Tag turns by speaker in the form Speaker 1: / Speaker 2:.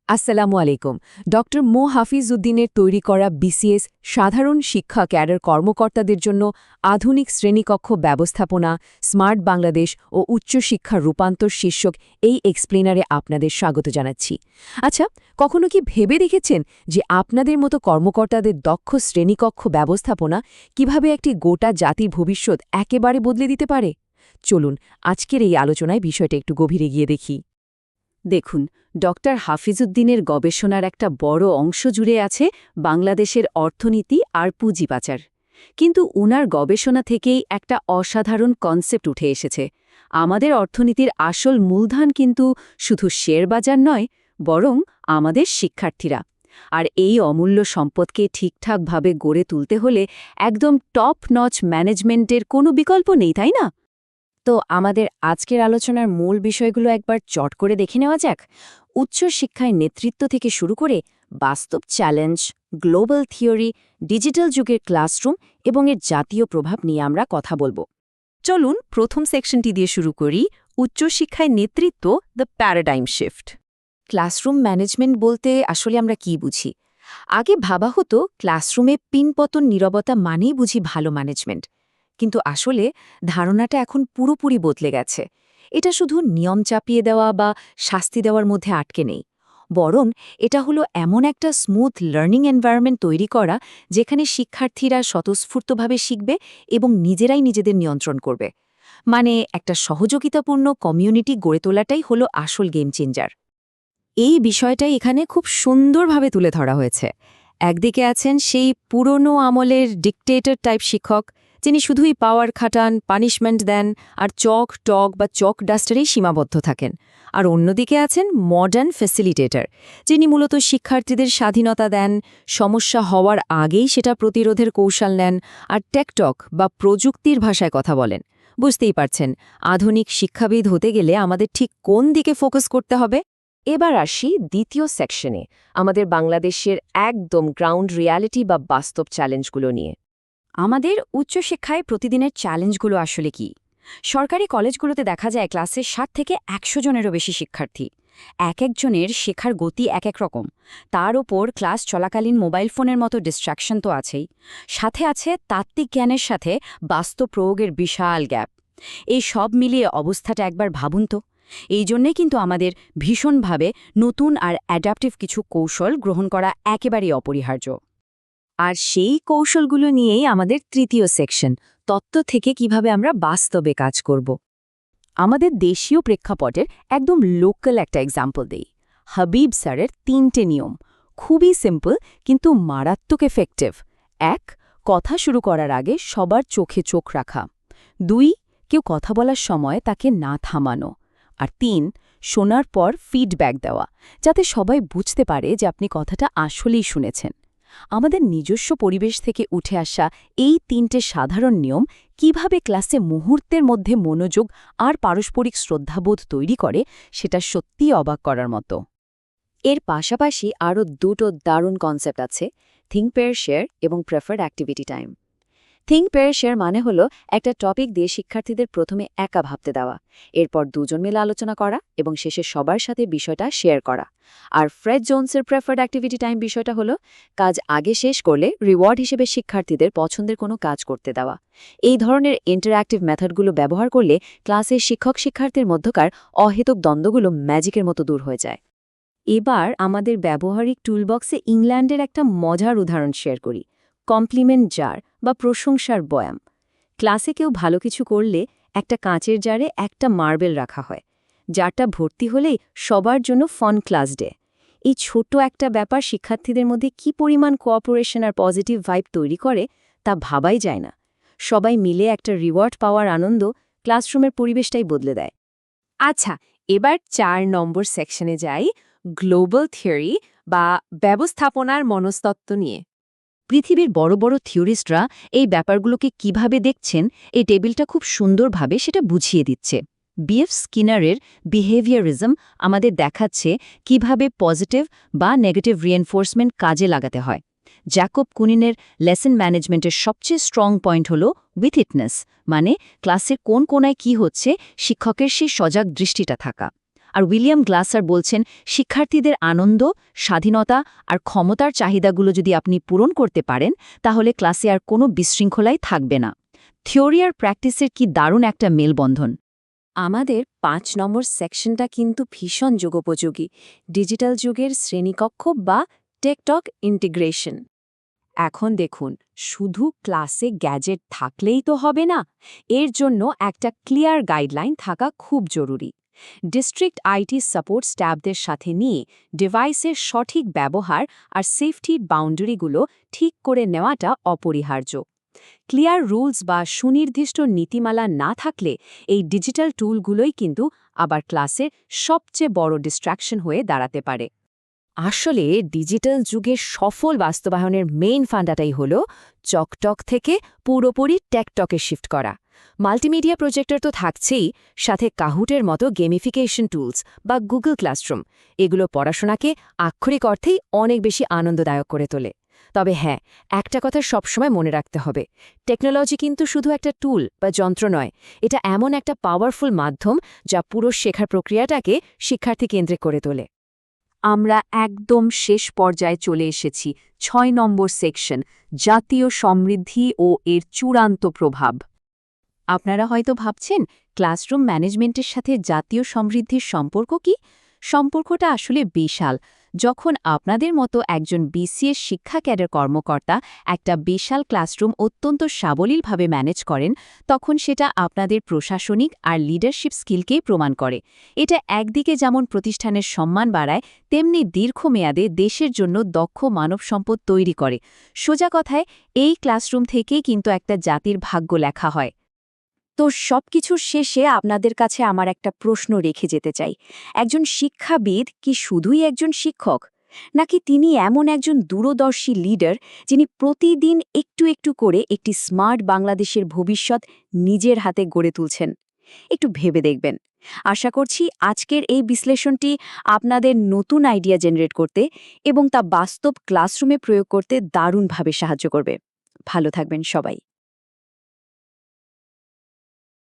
Speaker 1: আসসালামু আলাইকুম। ডক্টর মো হাফিজউদ্দিনের তৈরি করা বিসিএস সাধারণ শিক্ষা ক্যাডার কর্মকর্তাদের জন্য আধুনিক শ্রেণীকক্ষ ব্যবস্থাপনা, স্মার্ট বাংলাদেশ ও উচ্চশিক্ষা রূপান্তর শীর্ষক এই এক্সপ্লেনারে আপনাদের স্বাগত জানাচ্ছি। আচ্ছা, কখনো কি ভেবে দেখেছেন যে আপনাদের মতো কর্মকর্তাদের দক্ষ শ্রেণীকক্ষ ব্যবস্থাপনা কিভাবে একটি গোটা জাতির ভবিষ্যৎ একেবারে বদলে দিতে পারে? চলুন আজকের এই আলোচনায় বিষয়টা একটু গভীরে গিয়ে দেখি। দেখুন, ডক্টর হাফিজউদ্দিনের গবেষণার একটা বড় অংশ জুড়ে আছে বাংলাদেশের অর্থনীতি আর পুঁজিবাজার। কিন্তু উনার গবেষণা থেকেই একটা অসাধারণ কনসেপ্ট উঠে এসেছে। আমাদের অর্থনীতির আসল মূলধন কিন্তু শুধু শেয়ারবাজার নয়, বরং আমাদের শিক্ষার্থীরা। আর এই অমূল্য সম্পদকে ঠিকঠাকভাবে গড়ে তুলতে হলে একদম টপ নচ ম্যানেজমেন্টের কোনো বিকল্প নেই, তাই না? তো আমাদের আজকের আলোচনার মূল বিষয়গুলো একবার চট করে দেখে নেওয়া যাক। উচ্চশিক্ষায় নেতৃত্ব থেকে শুরু করে বাস্তব চ্যালেঞ্জ, গ্লোবাল থিওরি, ডিজিটাল যুগের ক্লাসরুম এবং এর জাতীয় প্রভাব নিয়ে আমরা কথা বলবো। চলুন প্রথম সেকশনটি দিয়ে শুরু করি, উচ্চশিক্ষায় নেতৃত্ব, the paradigm shift. Classroom management বলতে আসলে আমরা কি বুঝি? আগে ভাবা হতো ক্লাসরুমে পিনপতন নীরবতা মানেই বুঝি ভালো ম্যানেজমেন্ট। কিন্তু আসলে ধারণাটা এখন পুরোপুরি বদলে গেছে। এটা শুধু নিয়ম চাপিয়ে দেওয়া বা শাস্তি দেওয়ার মধ্যে আটকে নেই, বরং এটা হলো এমন একটা স্মুথ লার্নিং এনভায়রনমেন্ট তৈরি করা যেখানে শিক্ষার্থীরা স্বতঃস্ফূর্তভাবে শিখবে এবং নিজেরাই নিজেদের নিয়ন্ত্রণ করবে। মানে একটা সহযোগিতাপূর্ণ কমিউনিটি গড়ে তোলাটাই হলো আসল গেম চেঞ্জার। এই বিষয়টাই এখানে খুব সুন্দরভাবে তুলে ধরা হয়েছে। একদিকে আছেন সেই পুরনো আমলের ডিকটেটর টাইপ শিক্ষক, যিনি শুধুই পাওয়ার খাটান, পানিশমেন্ট দেন আর চক টক বা চক ডাস্টারেই সীমাবদ্ধ থাকেন। আর অন্যদিকে আছেন মডার্ন ফ্যাসিলিটেটর, যিনি মূলত শিক্ষার্থীদের স্বাধীনতা দেন, সমস্যা হওয়ার আগেই সেটা প্রতিরোধের কৌশল নেন আর টেকটক বা প্রযুক্তির ভাষায় কথা বলেন। বুঝতেই পারছেন, আধুনিক শিক্ষাবিদ হতে গেলে আমাদের ঠিক কোন দিকে ফোকাস করতে হবে? এবার আসি দ্বিতীয় সেকশনে, আমাদের বাংলাদেশের একদম গ্রাউন্ড রিয়ালিটি বা বাস্তব চ্যালেঞ্জগুলো নিয়ে। আমাদের উচ্চশিক্ষায় প্রতিদিনের চ্যালেঞ্জগুলো আসলে কি? সরকারি কলেজগুলোতে দেখা যায় ক্লাসে 60 থেকে 100 জনেরও বেশি শিক্ষার্থী। এক একজনের শেখার গতি এক এক রকম। তার ওপর ক্লাস চলাকালীন মোবাইল ফোনের মতো ডিস্ট্র্যাকশন তো আছেই। সাথে আছে তাত্ত্বিক জ্ঞানের সাথে বাস্তব প্রয়োগের বিশাল গ্যাপ। এই সব মিলিয়ে অবস্থাটা একবার ভাবুন তো। এই জন্যে কিন্তু আমাদের ভীষণভাবে নতুন আর অ্যাডাপটিভ কিছু কৌশল গ্রহণ করা একেবারেই অপরিহার্য। আর সেই কৌশলগুলো নিয়েই আমাদের তৃতীয় সেকশন, তত্ত্ব থেকে কিভাবে আমরা বাস্তবে কাজ করব। আমাদের দেশীয় প্রেক্ষাপটের একদম লোকাল একটা এক্সাম্পল দেই। হাবিব স্যারের 3টে নিয়ম, খুবই সিম্পল কিন্তু মারাত্মক এফেক্টিভ। 1. কথা শুরু করার আগে সবার চোখে চোখ রাখা। 2. কেউ কথা বলার সময় তাকে না থামানো। আর 3. শোনার পর ফিডব্যাক দেওয়া, যাতে সবাই বুঝতে পারে যে আপনি কথাটা আসলেই শুনেছেন। আমাদের নিজস্ব পরিবেশ থেকে উঠে আসা এই 3টে সাধারণ নিয়ম কিভাবে ক্লাসে মুহূর্তের মধ্যে মনোযোগ আর পারস্পরিক শ্রদ্ধাবোধ তৈরি করে, সেটা সত্যিই অবাক করার মতো। এর পাশাপাশি আরও 2টো দারুণ কনসেপ্ট আছে, থিঙ্ক পেয়ার শেয়ার এবং preferred activity time. Think pair share মানে হলো একটা টপিক দিয়ে শিক্ষার্থীদের প্রথমে একা ভাবতে দেওয়া, এরপর দুজন মিলে আলোচনা করা এবং শেষে সবার সাথে বিষয়টা শেয়ার করা। আর ফ্রেড জোনসের প্রেফার্ড অ্যাক্টিভিটি টাইম বিষয়টা হলো কাজ আগে শেষ করলে রিওয়ার্ড হিসেবে শিক্ষার্থীদের পছন্দের কোনো কাজ করতে দেওয়া। এই ধরনের ইন্টারঅ্যাক্টিভ মেথডগুলো ব্যবহার করলে ক্লাসে শিক্ষক শিক্ষার্থীর মধ্যকার অহেতুক দ্বন্দ্বগুলো ম্যাজিকের মতো দূর হয়ে যায়। এবার আমাদের ব্যবহারিক টুলবক্সে ইংল্যান্ডের একটা মজার উদাহরণ শেয়ার করি, কমপ্লিমেন্ট জার বা প্রশংসার বয়াম। ক্লাসে কেউ ভালো কিছু করলে একটা কাঁচের জারে একটা মার্বেল রাখা হয়। জারটা ভর্তি হলেই সবার জন্য ফান ক্লাস ডে। এই ছোট একটা ব্যাপার শিক্ষার্থীদের মধ্যে কি পরিমাণ কোঅপারেশন আর পজিটিভ ভাইব তৈরি করে তা ভাবাই যায় না। সবাই মিলে একটা রিওয়ার্ড পাওয়ার আনন্দ ক্লাসরুমের পরিবেশটাই বদলে দেয়। আচ্ছা, এবার 4 নম্বর সেকশনে যাই, গ্লোবাল থিওরি বা ব্যবস্থাপনার মনস্তত্ত্ব নিয়ে। পৃথিবীর বড় বড় থিওরিস্টরা এই ব্যাপারগুলোকে কিভাবে দেখছেন, এই টেবিলটা খুব সুন্দরভাবে সেটা বুঝিয়ে দিচ্ছে। বিএফ স্কিনারের বিহেভিয়ারিজম আমাদের দেখাচ্ছে কিভাবে পজিটিভ বা নেগেটিভ রিএনফোর্সমেন্ট কাজে লাগাতে হয়। জ্যাকব কুনিনের লেসন ম্যানেজমেন্টের সবচেয়ে স্ট্রং পয়েন্ট হল উইথ ইটনেস, মানে ক্লাসের কোন কোনায় কি হচ্ছে শিক্ষকের সেই সজাগ দৃষ্টিটা থাকা।
Speaker 2: আর উইলিয়াম গ্লাসার বলছেন শিক্ষার্থীদের আনন্দ, স্বাধীনতা আর ক্ষমতার চাহিদাগুলো যদি আপনি পূরণ করতে পারেন তাহলে ক্লাসে আর কোনো বিশৃঙ্খলাই থাকবে না। থিওরি আর প্র্যাকটিসের কি দারুণ একটা মেলবন্ধন।
Speaker 1: আমাদের ৫ নম্বর সেকশনটা কিন্তু ভীষণ যুগোপযোগী, ডিজিটাল যুগের শ্রেণীকক্ষ বা টেকটক ইন্টিগ্রেশন। এখন দেখুন, শুধু ক্লাসে গ্যাজেট থাকলেই তো হবে না, এর জন্য একটা ক্লিয়ার গাইডলাইন থাকা খুব জরুরি। ডিস্ট্রিক্ট আইটি সাপোর্ট স্টাফদের সাথে নিয়ে ডিভাইসের সঠিক ব্যবহার আর সেফটির বাউন্ডারিগুলো ঠিক করে নেওয়াটা অপরিহার্য। ক্লিয়ার রুলস বা সুনির্দিষ্ট নীতিমালা না থাকলে এই ডিজিটাল টুলগুলোই কিন্তু আবার ক্লাসের সবচেয়ে বড় ডিস্ট্র্যাকশন হয়ে দাঁড়াতে পারে। আসলে ডিজিটাল যুগের সফল বাস্তবায়নের মেইন ফান্ডাটাই হল চকটক থেকে পুরোপুরি টেকটকে শিফট করা। মাল্টিমিডিয়া প্রজেক্টর তো থাকছেই, সাথে কাহুটের মতো গেমিফিকেশন টুলস বা গুগল ক্লাসরুম, এগুলো পড়াশোনাকে আক্ষরিক অর্থেই অনেক বেশি আনন্দদায়ক করে তোলে। তবে হ্যাঁ, একটা কথা সবসময় মনে রাখতে হবে, টেকনোলজি কিন্তু শুধু একটা টুল বা যন্ত্র নয়, এটা এমন একটা পাওয়ারফুল মাধ্যম যা পুরো শেখার প্রক্রিয়াটাকে শিক্ষার্থী কেন্দ্রে করে তোলে। আমরা একদম শেষ পর্যায়ে চলে এসেছি, ৬ নম্বর সেকশন, জাতীয় সমৃদ্ধি ও এর চূড়ান্ত প্রভাব।
Speaker 2: আপনারা হয়তো ভাবছেন ক্লাসরুম ম্যানেজমেন্টের সাথে জাতীয় সমৃদ্ধির সম্পর্ক কি? সম্পর্কটা আসলে বিশাল। যখন আপনাদের মতো একজন বিসিএস শিক্ষা ক্যাডার কর্মকর্তা একটা বিশাল ক্লাসরুম অত্যন্ত সাবলীলভাবে ম্যানেজ করেন, তখন সেটা আপনাদের প্রশাসনিক আর লিডারশিপ স্কিলকেই প্রমাণ করে। এটা একদিকে যেমন প্রতিষ্ঠানের সম্মান বাড়ায়, তেমনি দীর্ঘমেয়াদে দেশের জন্য দক্ষ মানব সম্পদ তৈরি করে। সোজা কথায়, এই ক্লাসরুম থেকেই কিন্তু একটা জাতির ভাগ্য লেখা হয়।
Speaker 1: তো সবকিছুর শেষে আপনাদের কাছে আমার একটা প্রশ্ন রেখে যেতে চাই, একজন শিক্ষাবিদ কি শুধুই একজন শিক্ষক, নাকি তিনি এমন একজন দূরদর্শী লিডার যিনি প্রতিদিন একটু একটু করে একটি স্মার্ট বাংলাদেশের ভবিষ্যৎ নিজের হাতে গড়ে তুলছেন? একটু ভেবে দেখবেন। আশা করছি আজকের এই বিশ্লেষণটি আপনাদের নতুন আইডিয়া জেনারেট করতে এবং তা বাস্তব ক্লাসরুমে প্রয়োগ করতে দারুণভাবে সাহায্য করবে। ভালো থাকবেন সবাই।